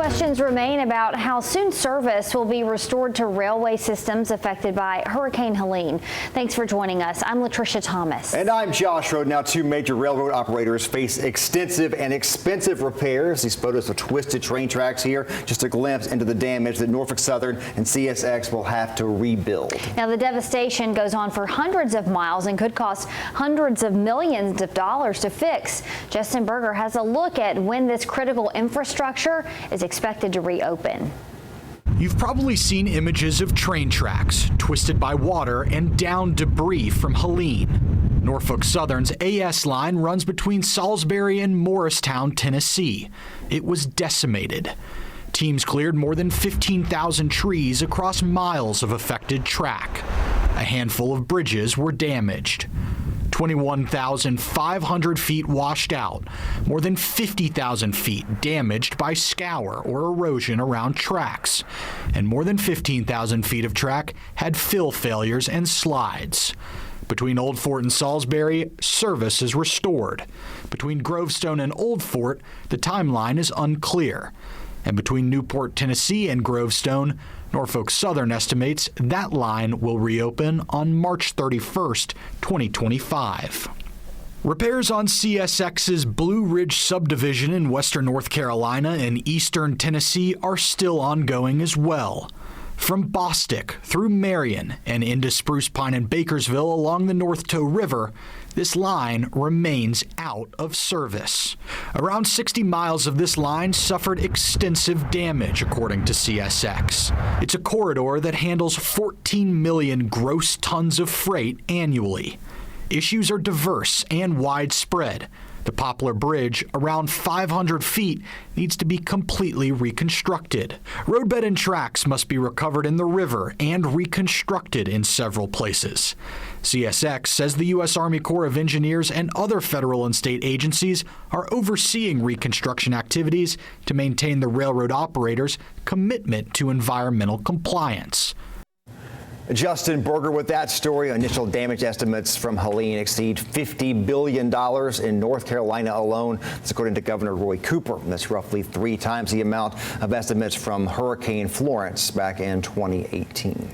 Questions remain about how soon service will be restored to railway systems affected by Hurricane Helene. Thanks for joining us. I'm Latricia Thomas. And I'm Josh Rode. Now, two major railroad operators face extensive and expensive repairs. These photos of twisted train tracks here, just a glimpse into the damage that Norfolk Southern and CSX will have to rebuild. Now, the devastation goes on for hundreds of miles and could cost hundreds of millions of dollars to fix. Justin Berger has a look at when this critical infrastructure is expected to reopen. You've probably seen images of train tracks twisted by water and downed debris from Helene. Norfolk Southern's AS line runs between Salisbury and Morristown, Tennessee. It was decimated. Teams cleared more than 15,000 trees across miles of affected track. A handful of bridges were damaged. 21,500 feet washed out, more than 50,000 feet damaged by scour or erosion around tracks, and more than 15,000 feet of track had fill failures and slides. Between Old Fort and Salisbury, service is restored. Between Grovestone and Old Fort, the timeline is unclear. And between Newport, Tennessee and Grovestone, Norfolk Southern estimates that line will reopen on March 31st, 2025. Repairs on CSX's Blue Ridge subdivision in western North Carolina and eastern Tennessee are still ongoing as well. From Bostic through Marion and into Spruce Pine and Bakersville along the North Toe River, this line remains out of service. Around 60 miles of this line suffered extensive damage, according to CSX. It's a corridor that handles 14 million gross tons of freight annually. Issues are diverse and widespread. The Poplar Bridge, around 500 feet, needs to be completely reconstructed. Roadbed and tracks must be recovered in the river and reconstructed in several places. CSX says the U.S. Army Corps of Engineers and other federal and state agencies are overseeing reconstruction activities to maintain the railroad operators' commitment to environmental compliance. Justin Berger with that story. Initial damage estimates from Helene exceed $50 billion in North Carolina alone. That's according to Governor Roy Cooper. That's roughly 3 times the amount of estimates from Hurricane Florence back in 2018.